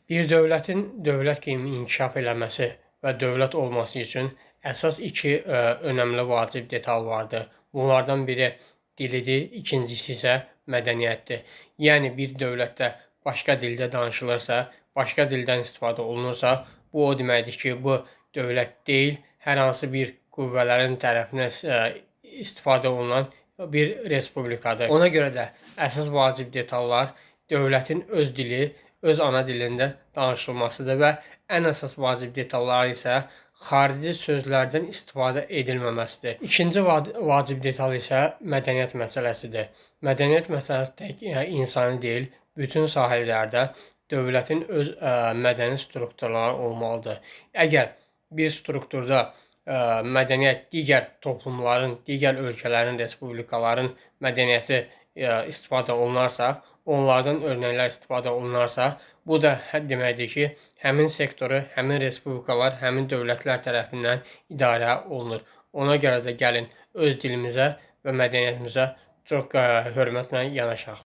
Bir dövlətin dövlət kimi inkişaf eləməsi və dövlət olması üçün əsas iki önəmli vacib detal vardır. Bunlardan biri dilidir, ikincisi isə mədəniyyətdir. Yəni bir dövlətdə başqa dildə danışılırsa, başqa dildən istifadə olunursa, bu o deməkdir ki, bu dövlət deyil, hər hansı bir qüvvələrin tərəfindən istifadə olunan bir respublikadır. Ona görə də əsas vacib detallar dövlətin öz dili, öz ana dilində danışılmasıdır və ən əsas vacib detalları isə xarici sözlərdən istifadə edilməməsidir. İkinci vacib detal isə mədəniyyət məsələsidir. Mədəniyyət məsələsi tək insani deyil, bütün sahələrdə dövlətin öz mədəni strukturları olmalıdır. Əgər bir strukturda mədəniyyət digər toplumların, digər ölkələrin, respublikaların mədəniyyəti istifadə olunarsa, onlardan örnəklər istifadə olunarsa, bu da deməkdir ki, həmin sektoru, həmin respublikalar, həmin dövlətlər tərəfindən idarə olunur. Ona görə də gəlin öz dilimizə və mədəniyyətimizə çox hörmətlə yanaşaq.